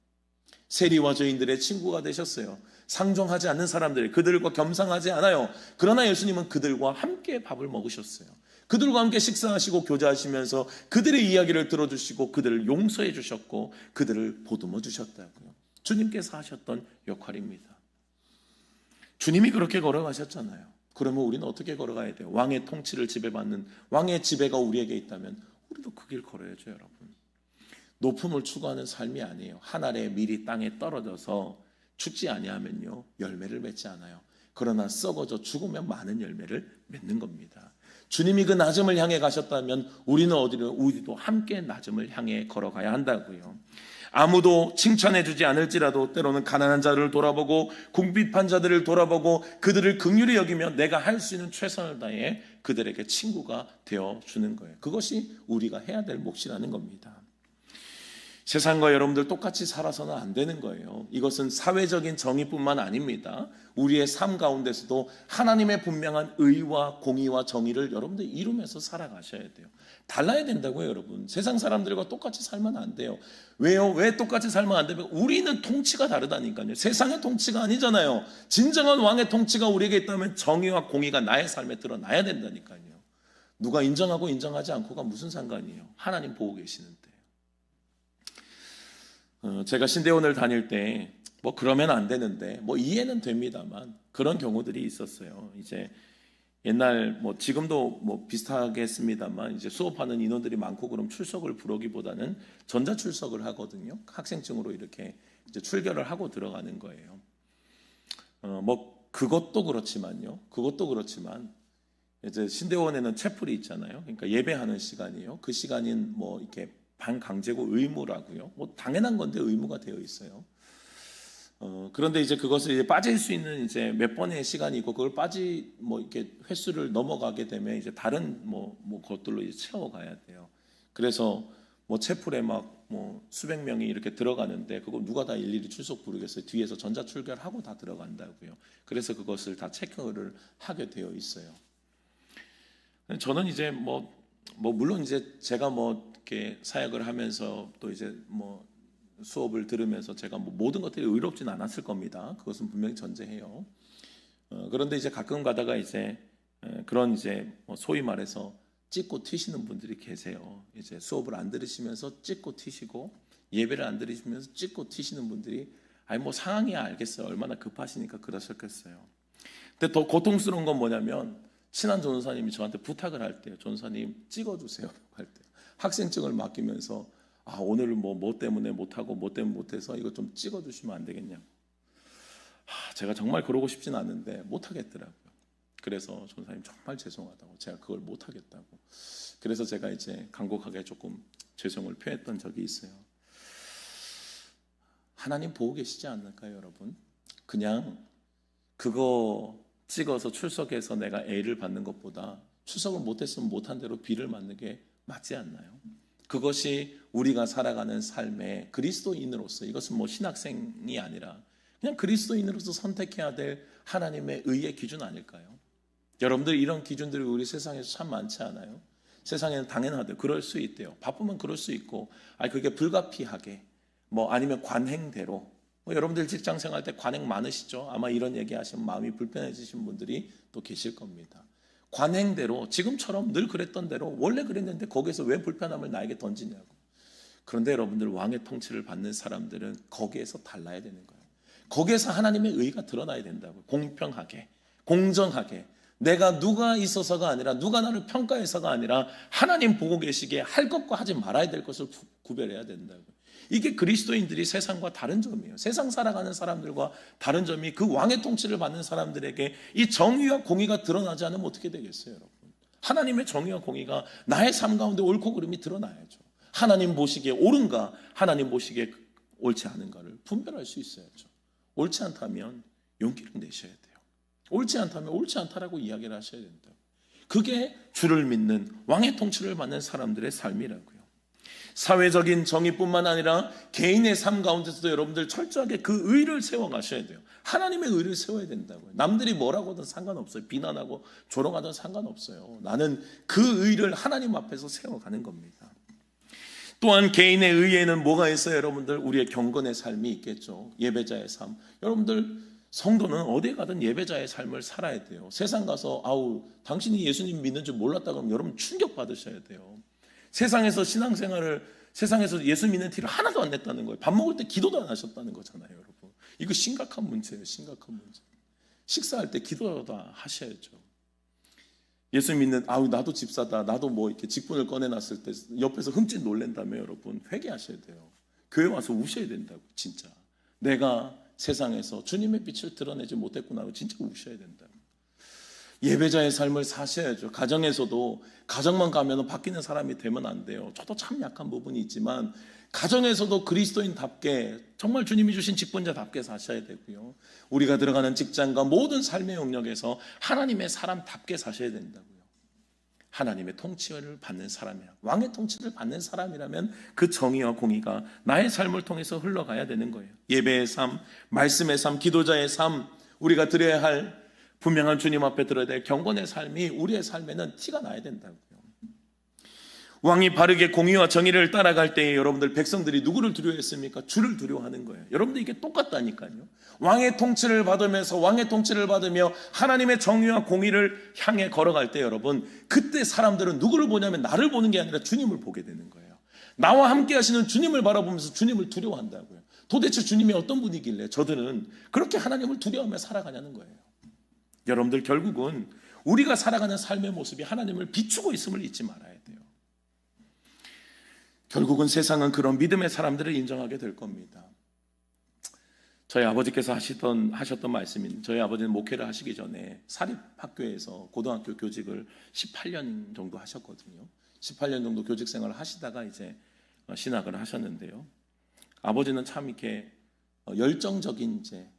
세리와 죄인들의 친구가 되셨어요. 상종하지 않는 사람들, 그들과 겸상하지 않아요. 그러나 예수님은 그들과 함께 밥을 먹으셨어요. 그들과 함께 식사하시고 교제하시면서 그들의 이야기를 들어주시고 그들을 용서해 주셨고 그들을 보듬어 주셨다고요. 주님께서 하셨던 역할입니다. 주님이 그렇게 걸어가셨잖아요. 그러면 우리는 어떻게 걸어가야 돼요? 왕의 통치를 지배받는, 왕의 지배가 우리에게 있다면 우리도 그 길 걸어야죠, 여러분. 높음을 추구하는 삶이 아니에요. 한 알의 밀이 땅에 떨어져서 죽지 아니하면요, 열매를 맺지 않아요. 그러나 썩어져 죽으면 많은 열매를 맺는 겁니다. 주님이 그 낮음을 향해 가셨다면 우리도 함께 낮음을 향해 걸어가야 한다고요. 아무도 칭찬해 주지 않을지라도 때로는 가난한 자를 돌아보고 궁핍한 자들을 돌아보고 그들을 긍휼히 여기며 내가 할 수 있는 최선을 다해 그들에게 친구가 되어 주는 거예요. 그것이 우리가 해야 될 몫이라는 겁니다. 세상과 여러분들 똑같이 살아서는 안 되는 거예요. 이것은 사회적인 정의뿐만 아닙니다. 우리의 삶 가운데서도 하나님의 분명한 의와 공의와 정의를 여러분들 이루면서 살아가셔야 돼요. 달라야 된다고요, 여러분. 세상 사람들과 똑같이 살면 안 돼요. 왜요? 왜 똑같이 살면 안 되면 우리는 통치가 다르다니까요. 세상의 통치가 아니잖아요. 진정한 왕의 통치가 우리에게 있다면 정의와 공의가 나의 삶에 드러나야 된다니까요. 누가 인정하고 인정하지 않고가 무슨 상관이에요? 하나님 보고 계시는데. 제가 신대원을 다닐 때 그러면 안 되는데 이해는 됩니다만 그런 경우들이 있었어요. 이제 옛날 지금도 비슷하겠습니다만 이제 수업하는 인원들이 많고 그럼 출석을 부르기보다는 전자 출석을 하거든요. 학생증으로 이렇게 이제 출결을 하고 들어가는 거예요. 그것도 그렇지만 이제 신대원에는 채플이 있잖아요. 그러니까 예배하는 시간이에요. 그 시간인 뭐 이렇게 반강제고 의무라고요. 뭐 당연한 건데 의무가 되어 있어요. 그런데 이제 그것을 이제 빠질 수 있는 이제 몇 번의 시간이 있고 그걸 뭐 이렇게 횟수를 넘어가게 되면 이제 다른 뭐 것들로 이제 채워가야 돼요. 그래서 뭐 채플에 막 뭐 수백 명이 이렇게 들어가는데 그거 누가 다 일일이 출석 부르겠어요. 뒤에서 전자 출결하고 다 들어간다고요. 그래서 그것을 다 체크를 하게 되어 있어요. 저는 이제 뭐 물론 이제 제가 뭐 이렇게 사역을 하면서 또 이제 뭐 수업을 들으면서 제가 뭐 모든 것들이 의롭지는 않았을 겁니다. 그것은 분명히 전제해요. 그런데 이제 가끔 가다가 이제 그런 이제 뭐 소위 말해서 찍고 튀시는 분들이 계세요. 이제 수업을 안 들으시면서 찍고 튀시고 예배를 안 들으시면서 찍고 튀시는 분들이 아니 뭐 상황이 알겠어요. 얼마나 급하시니까 그러셨겠어요. 근데 더 고통스러운 건 뭐냐면 친한 전도사님이 저한테 부탁을 할 때요. 전도사님 찍어주세요 할 때 학생증을 맡기면서 오늘 뭐 때문에 못하고 뭐 때문에 못해서 이거 좀 찍어주시면 안 되겠냐고. 제가 정말 그러고 싶진 않은데 못하겠더라고요. 그래서 전도사님 정말 죄송하다고 제가 그걸 못하겠다고. 그래서 제가 이제 간곡하게 조금 죄송을 표했던 적이 있어요. 하나님 보고 계시지 않을까요, 여러분? 그냥 그거 찍어서 출석해서 내가 A를 받는 것보다 출석을 못했으면 못한 대로 B를 맞는 게 맞지 않나요? 그것이 우리가 살아가는 삶의 그리스도인으로서, 이것은 뭐 신학생이 아니라 그냥 그리스도인으로서 선택해야 될 하나님의 의의 기준 아닐까요? 여러분들 이런 기준들이 우리 세상에서 참 많지 않아요? 세상에는 당연하대요. 그럴 수 있대요. 바쁘면 그럴 수 있고, 그게 불가피하게 뭐 아니면 관행대로. 여러분들 직장 생활 때 관행 많으시죠? 아마 이런 얘기 하시면 마음이 불편해지신 분들이 또 계실 겁니다. 관행대로 지금처럼 늘 그랬던 대로 원래 그랬는데 거기에서 왜 불편함을 나에게 던지냐고. 그런데 여러분들 왕의 통치를 받는 사람들은 거기에서 달라야 되는 거예요. 거기에서 하나님의 의가 드러나야 된다고. 공평하게, 공정하게. 내가 누가 있어서가 아니라 누가 나를 평가해서가 아니라 하나님 보고 계시기에 할 것과 하지 말아야 될 것을 구별해야 된다고. 이게 그리스도인들이 세상과 다른 점이에요. 세상 살아가는 사람들과 다른 점이 그 왕의 통치를 받는 사람들에게 이 정의와 공의가 드러나지 않으면 어떻게 되겠어요, 여러분? 하나님의 정의와 공의가 나의 삶 가운데 옳고 그름이 드러나야죠. 하나님 보시기에 옳은가, 하나님 보시기에 옳지 않은가를 분별할 수 있어야죠. 옳지 않다면 용기를 내셔야 돼요. 옳지 않다면 옳지 않다라고 이야기를 하셔야 된다. 그게 주를 믿는 왕의 통치를 받는 사람들의 삶이라고요. 사회적인 정의뿐만 아니라 개인의 삶 가운데서도 여러분들 철저하게 그 의를 세워가셔야 돼요. 하나님의 의를 세워야 된다고요. 남들이 뭐라고 하든 상관없어요. 비난하고 조롱하든 상관없어요. 나는 그 의를 하나님 앞에서 세워가는 겁니다. 또한 개인의 의에는 뭐가 있어요, 여러분들? 우리의 경건의 삶이 있겠죠. 예배자의 삶. 여러분들 성도는 어디에 가든 예배자의 삶을 살아야 돼요. 세상 가서 당신이 예수님 믿는 줄 몰랐다 그러면 여러분 충격 받으셔야 돼요. 세상에서 신앙생활을, 세상에서 예수 믿는 티를 하나도 안 냈다는 거예요. 밥 먹을 때 기도도 안 하셨다는 거잖아요, 여러분. 이거 심각한 문제예요, 심각한 문제. 식사할 때 기도도 하셔야죠. 예수 믿는, 나도 집사다, 나도 뭐 이렇게 직분을 꺼내놨을 때 옆에서 흠칫 놀랜다며, 여러분. 회개하셔야 돼요. 교회 와서 우셔야 된다고, 진짜. 내가 세상에서 주님의 빛을 드러내지 못했구나 하고 진짜 우셔야 된다. 예배자의 삶을 사셔야죠. 가정에서도 가정만 가면 바뀌는 사람이 되면 안 돼요. 저도 참 약한 부분이 있지만 가정에서도 그리스도인답게 정말 주님이 주신 직분자답게 사셔야 되고요. 우리가 들어가는 직장과 모든 삶의 영역에서 하나님의 사람답게 사셔야 된다고요. 하나님의 통치를 받는 사람이야. 왕의 통치를 받는 사람이라면 그 정의와 공의가 나의 삶을 통해서 흘러가야 되는 거예요. 예배의 삶, 말씀의 삶, 기도자의 삶, 우리가 드려야 할 분명한 주님 앞에 들어야 될 경건의 삶이 우리의 삶에는 티가 나야 된다고요. 왕이 바르게 공의와 정의를 따라갈 때에 여러분들 백성들이 누구를 두려워했습니까? 주를 두려워하는 거예요. 여러분들 이게 똑같다니까요. 왕의 통치를 받으면서 왕의 통치를 받으며 하나님의 정의와 공의를 향해 걸어갈 때 여러분, 그때 사람들은 누구를 보냐면 나를 보는 게 아니라 주님을 보게 되는 거예요. 나와 함께 하시는 주님을 바라보면서 주님을 두려워한다고요. 도대체 주님이 어떤 분이길래 저들은 그렇게 하나님을 두려워하며 살아가냐는 거예요. 여러분들 결국은 우리가 살아가는 삶의 모습이 하나님을 비추고 있음을 잊지 말아야 돼요. 결국은 세상은 그런 믿음의 사람들을 인정하게 될 겁니다. 저희 아버지께서 하셨던 말씀인, 저희 아버지는 목회를 하시기 전에 사립학교에서 고등학교 교직을 18년 정도 하셨거든요. 18년 정도 교직 생활을 하시다가 이제 신학을 하셨는데요. 아버지는 참 이렇게 열정적인 이제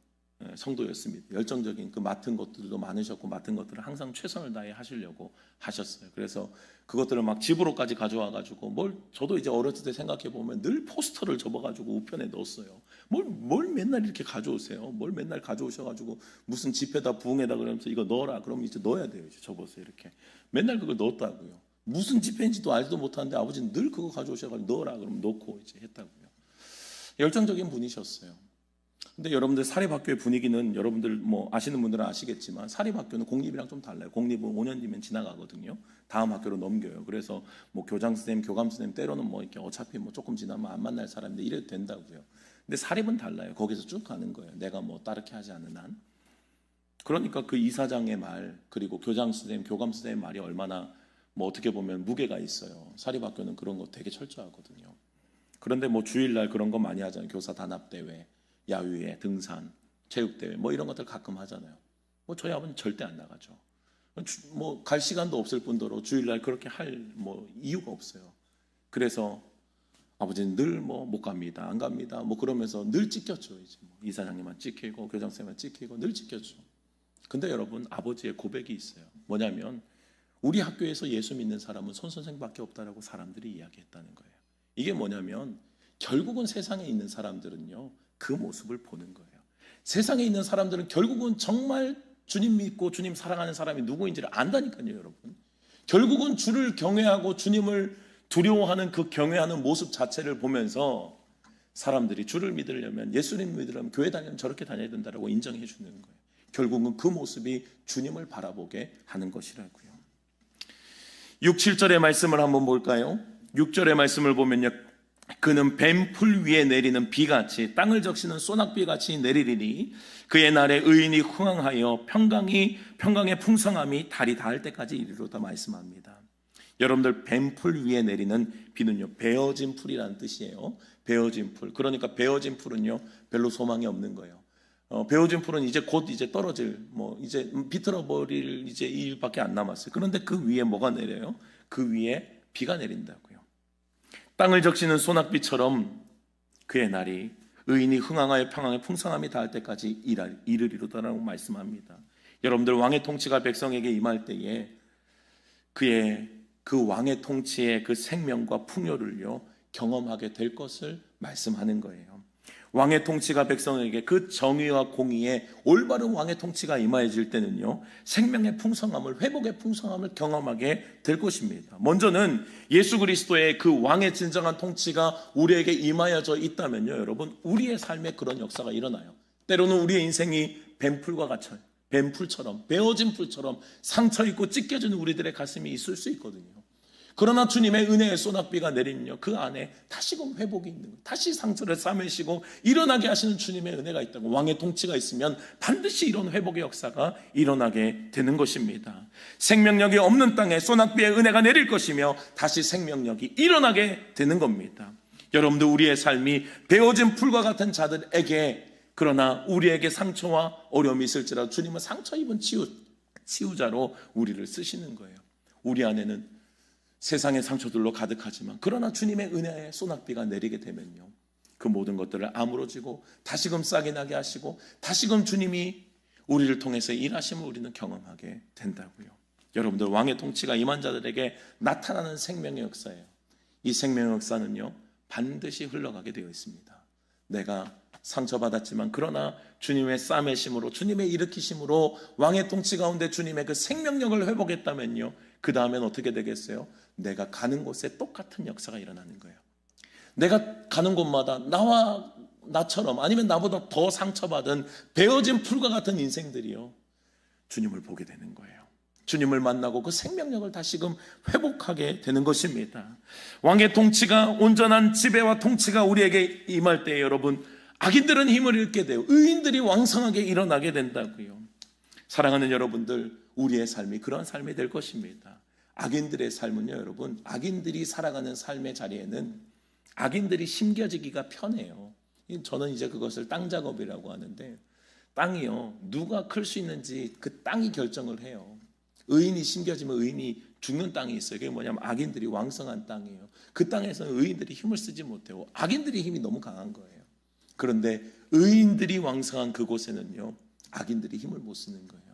성도였습니다. 열정적인 그 맡은 것들도 많으셨고 맡은 것들을 항상 최선을 다해 하시려고 하셨어요. 그래서 그것들을 막 집으로까지 가져와 가지고 저도 이제 어렸을 때 생각해 보면 늘 포스터를 접어 가지고 우편에 넣었어요. 뭘 맨날 이렇게 가져오세요? 뭘 맨날 가져오셔 가지고 무슨 지폐다 부흥에다 그러면서 이거 넣어라. 그러면 이제 넣어야 돼요. 이제 접어서 이렇게 맨날 그걸 넣었다고요. 무슨 지폐인지도 알지도 못하는데 아버지는 늘 그거 가져오셔 가지고 넣어라. 그러면 넣고 이제 했다고요. 열정적인 분이셨어요. 근데 여러분들 사립학교의 분위기는 여러분들 뭐 아시는 분들은 아시겠지만 사립학교는 공립이랑 좀 달라요. 공립은 5년 뒤면 지나가거든요. 다음 학교로 넘겨요. 그래서 뭐 교장 선생님, 교감 선생님 때로는 뭐 이렇게 어차피 뭐 조금 지나면 안 만날 사람인데 이래도 된다고요. 근데 사립은 달라요. 거기서 쭉 가는 거예요. 내가 뭐 따르게 하지 않는 한. 그러니까 그 이사장의 말 그리고 교장 선생님, 교감 선생님 말이 얼마나 뭐 어떻게 보면 무게가 있어요. 사립학교는 그런 거 되게 철저하거든요. 그런데 뭐 주일날 그런 거 많이 하잖아요. 교사 단합대회, 야유회, 등산, 체육대회 뭐 이런 것들 가끔 하잖아요. 뭐 저희 아버지는 절대 안 나가죠. 뭐 갈 시간도 없을 뿐더러 주일날 그렇게 할 뭐 이유가 없어요. 그래서 아버지는 늘 뭐 못 갑니다, 안 갑니다, 뭐 그러면서 늘 찍혔죠. 이제 뭐 이사장님만 찍히고 교장 선생님만 찍히고 늘 찍혔죠. 근데 여러분 아버지의 고백이 있어요. 뭐냐면 우리 학교에서 예수 믿는 사람은 손 선생밖에 없다라고 사람들이 이야기했다는 거예요. 이게 뭐냐면 결국은 세상에 있는 사람들은요 그 모습을 보는 거예요. 세상에 있는 사람들은 결국은 정말 주님 믿고 주님 사랑하는 사람이 누구인지를 안다니까요, 여러분. 결국은 주를 경외하고 주님을 두려워하는 그 경외하는 모습 자체를 보면서 사람들이 주를 믿으려면, 예수님 믿으려면 교회 다니면 저렇게 다녀야 된다라고 인정해 주는 거예요. 결국은 그 모습이 주님을 바라보게 하는 것이라고요. 6, 7절의 말씀을 한번 볼까요? 6절의 말씀을 보면요, 그는 뱀풀 위에 내리는 비같이 땅을 적시는 소낙비같이 내리리니 그의 날에 의인이 흥황하여 평강의 풍성함이 달이 닿을 때까지 이르리로다 말씀합니다. 여러분들 뱀풀 위에 내리는 비는요 베어진 풀이라는 뜻이에요. 베어진 풀. 그러니까 베어진 풀은요 별로 소망이 없는 거예요. 베어진 풀은 이제 곧 이제 떨어질 뭐 이제 비틀어 버릴 이제 이 일밖에 안 남았어요. 그런데 그 위에 뭐가 내려요? 그 위에 비가 내린다고요. 땅을 적시는 소낙비처럼 그의 날이 의인이 흥황하여 평강의 풍성함이 닿을 때까지 이르리로다라고 말씀합니다. 여러분들 왕의 통치가 백성에게 임할 때에 그의 그 왕의 통치의 그 생명과 풍요를요 경험하게 될 것을 말씀하는 거예요. 왕의 통치가 백성에게 그 정의와 공의의 올바른 왕의 통치가 임하여질 때는요 생명의 풍성함을, 회복의 풍성함을 경험하게 될 것입니다. 먼저는 예수 그리스도의 그 왕의 진정한 통치가 우리에게 임하여져 있다면요 여러분 우리의 삶에 그런 역사가 일어나요. 때로는 우리의 인생이 뱀풀과 같아요. 뱀풀처럼, 베어진 풀처럼 상처 있고 찢겨진 우리들의 가슴이 있을 수 있거든요. 그러나 주님의 은혜의 소낙비가 내리면요 그 안에 다시금 회복이 있는 거예요. 다시 상처를 싸매시고 일어나게 하시는 주님의 은혜가 있다고. 왕의 통치가 있으면 반드시 이런 회복의 역사가 일어나게 되는 것입니다. 생명력이 없는 땅에 소낙비의 은혜가 내릴 것이며 다시 생명력이 일어나게 되는 겁니다. 여러분들 우리의 삶이 베어진 풀과 같은 자들에게, 그러나 우리에게 상처와 어려움이 있을지라도 주님은 상처 입은 치유자로 우리를 쓰시는 거예요. 우리 안에는 세상의 상처들로 가득하지만 그러나 주님의 은혜의 소낙비가 내리게 되면요 그 모든 것들을 아물어지고 다시금 싹이 나게 하시고 다시금 주님이 우리를 통해서 일하심을 우리는 경험하게 된다고요. 여러분들 왕의 통치가 임한 자들에게 나타나는 생명의 역사예요. 이 생명의 역사는요 반드시 흘러가게 되어 있습니다. 내가 상처받았지만 그러나 주님의 싸매심으로, 주님의 일으키심으로 왕의 통치 가운데 주님의 그 생명력을 회복했다면요 그 다음엔 어떻게 되겠어요? 내가 가는 곳에 똑같은 역사가 일어나는 거예요. 내가 가는 곳마다 나처럼 아니면 나보다 더 상처받은 베어진 풀과 같은 인생들이요 주님을 보게 되는 거예요. 주님을 만나고 그 생명력을 다시금 회복하게 되는 것입니다. 왕의 통치가, 온전한 지배와 통치가 우리에게 임할 때 여러분 악인들은 힘을 잃게 돼요. 의인들이 왕성하게 일어나게 된다고요. 사랑하는 여러분들, 우리의 삶이 그런 삶이 될 것입니다. 악인들의 삶은요 여러분, 악인들이 살아가는 삶의 자리에는 악인들이 심겨지기가 편해요. 저는 이제 그것을 땅 작업이라고 하는데, 땅이요, 누가 클 수 있는지 그 땅이 결정을 해요. 의인이 심겨지면 의인이 죽는 땅이 있어요. 그게 뭐냐면 악인들이 왕성한 땅이에요. 그 땅에서는 의인들이 힘을 쓰지 못해요. 악인들이 힘이 너무 강한 거예요. 그런데 의인들이 왕성한 그곳에는요, 악인들이 힘을 못 쓰는 거예요.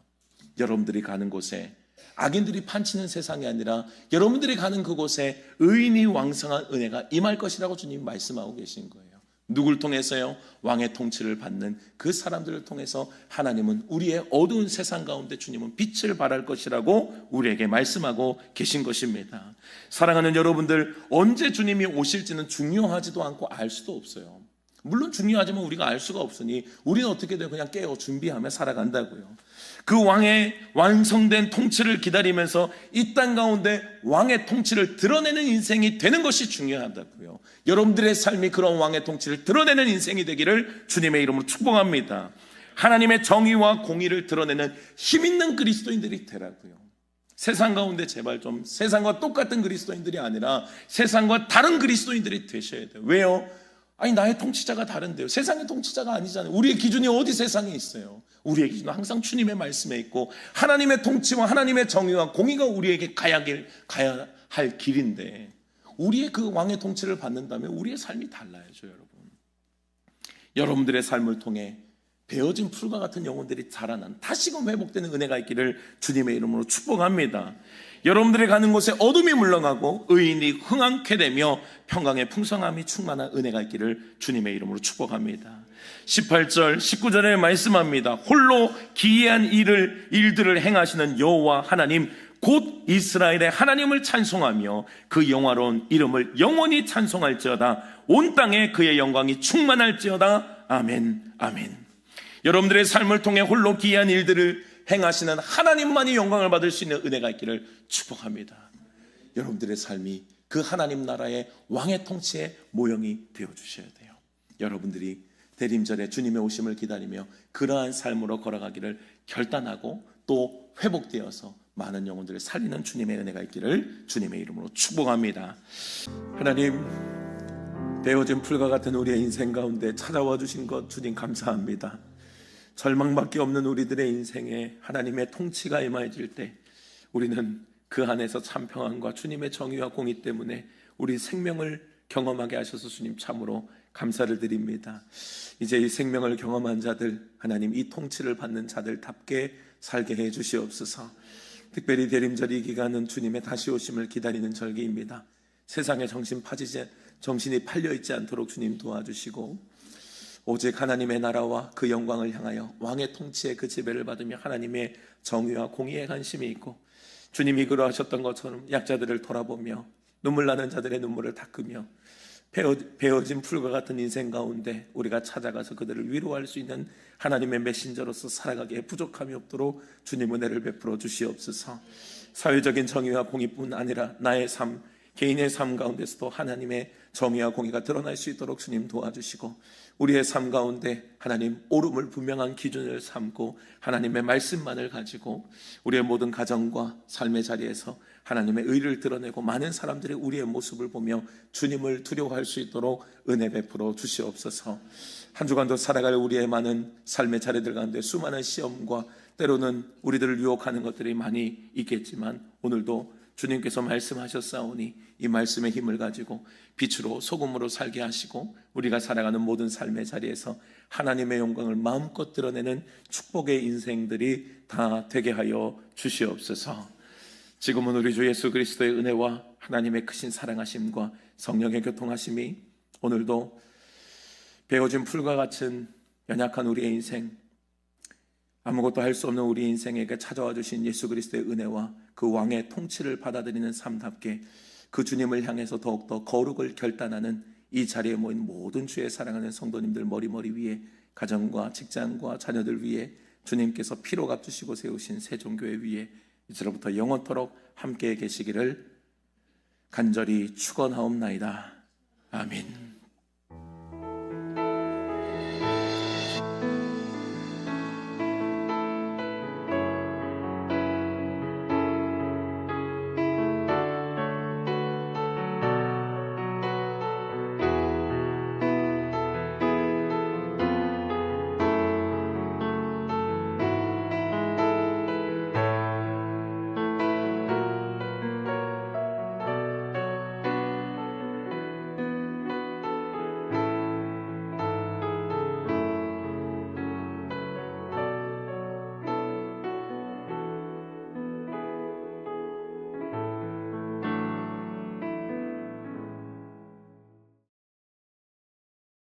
여러분들이 가는 곳에 악인들이 판치는 세상이 아니라 여러분들이 가는 그곳에 의인이 왕성한 은혜가 임할 것이라고 주님 말씀하고 계신 거예요. 누굴 통해서요? 왕의 통치를 받는 그 사람들을 통해서 하나님은 우리의 어두운 세상 가운데 주님은 빛을 발할 것이라고 우리에게 말씀하고 계신 것입니다. 사랑하는 여러분들, 언제 주님이 오실지는 중요하지도 않고 알 수도 없어요. 물론 중요하지만 우리가 알 수가 없으니 우리는 어떻게 돼요? 그냥 깨어 준비하며 살아간다고요. 그 왕의 완성된 통치를 기다리면서 이 땅 가운데 왕의 통치를 드러내는 인생이 되는 것이 중요하다고요. 여러분들의 삶이 그런 왕의 통치를 드러내는 인생이 되기를 주님의 이름으로 축복합니다. 하나님의 정의와 공의를 드러내는 힘 있는 그리스도인들이 되라고요. 세상 가운데 제발 좀 세상과 똑같은 그리스도인들이 아니라 세상과 다른 그리스도인들이 되셔야 돼요. 왜요? 아니, 나의 통치자가 다른데요. 세상의 통치자가 아니잖아요. 우리의 기준이 어디 세상에 있어요? 우리의 기준은 항상 주님의 말씀에 있고 하나님의 통치와 하나님의 정의와 공의가 우리에게 가야 할 길인데, 우리의 그 왕의 통치를 받는다면 우리의 삶이 달라야죠. 여러분, 여러분들의 삶을 통해 베어진 풀과 같은 영혼들이 자라난 다시금 회복되는 은혜가 있기를 주님의 이름으로 축복합니다. 여러분들이 가는 곳에 어둠이 물러가고 의인이 흥황케 되며 평강의 풍성함이 충만한 은혜가 있기를 주님의 이름으로 축복합니다. 18절 19절에 말씀합니다. 홀로 기이한 일들을 행하시는 여호와 하나님 곧 이스라엘의 하나님을 찬송하며 그 영화로운 이름을 영원히 찬송할지어다. 온 땅에 그의 영광이 충만할지어다. 아멘, 아멘. 여러분들의 삶을 통해 홀로 기이한 일들을 행하시는 하나님만이 영광을 받을 수 있는 은혜가 있기를 축복합니다. 여러분들의 삶이 그 하나님 나라의 왕의 통치의 모형이 되어주셔야 돼요. 여러분들이 대림절에 주님의 오심을 기다리며 그러한 삶으로 걸어가기를 결단하고 또 회복되어서 많은 영혼들을 살리는 주님의 은혜가 있기를 주님의 이름으로 축복합니다. 하나님, 베어진 풀과 같은 우리의 인생 가운데 찾아와 주신 것 주님 감사합니다. 절망밖에 없는 우리들의 인생에 하나님의 통치가 임해질 때 우리는 그 안에서 참 평안과 주님의 정의와 공의 때문에 우리 생명을 경험하게 하셔서 주님 참으로 감사를 드립니다. 이제 이 생명을 경험한 자들, 하나님 이 통치를 받는 자들답게 살게 해 주시옵소서. 특별히 대림절 이 기간은 주님의 다시 오심을 기다리는 절기입니다. 세상에 정신이 팔려 있지 않도록 주님 도와주시고 오직 하나님의 나라와 그 영광을 향하여 왕의 통치의 그 지배를 받으며 하나님의 정의와 공의에 관심이 있고 주님이 그러하셨던 것처럼 약자들을 돌아보며 눈물 나는 자들의 눈물을 닦으며 베어진 풀과 같은 인생 가운데 우리가 찾아가서 그들을 위로할 수 있는 하나님의 메신저로서 살아가기에 부족함이 없도록 주님 은혜를 베풀어 주시옵소서. 사회적인 정의와 공의뿐 아니라 나의 삶, 개인의 삶 가운데서도 하나님의 정의와 공의가 드러날 수 있도록 주님 도와주시고 우리의 삶 가운데 하나님 옳음을 분명한 기준을 삼고 하나님의 말씀만을 가지고 우리의 모든 가정과 삶의 자리에서 하나님의 의를 드러내고 많은 사람들이 우리의 모습을 보며 주님을 두려워할 수 있도록 은혜 베풀어 주시옵소서. 한 주간도 살아갈 우리의 많은 삶의 자리들 가운데 수많은 시험과 때로는 우리들을 유혹하는 것들이 많이 있겠지만 오늘도 주님께서 말씀하셨사오니 이 말씀의 힘을 가지고 빛으로 소금으로 살게 하시고 우리가 살아가는 모든 삶의 자리에서 하나님의 영광을 마음껏 드러내는 축복의 인생들이 다 되게 하여 주시옵소서. 지금은 우리 주 예수 그리스도의 은혜와 하나님의 크신 사랑하심과 성령의 교통하심이 오늘도 베어진 풀과 같은 연약한 우리의 인생, 아무것도 할 수 없는 우리 인생에게 찾아와 주신 예수 그리스도의 은혜와 그 왕의 통치를 받아들이는 삶답게 그 주님을 향해서 더욱더 거룩을 결단하는 이 자리에 모인 모든 주의 사랑하는 성도님들 머리 위에 가정과 직장과 자녀들 위에 주님께서 피로 갚으시고 세우신 세종교회 위에 이제로부터 영원토록 함께 계시기를 간절히 축원하옵나이다. 아멘.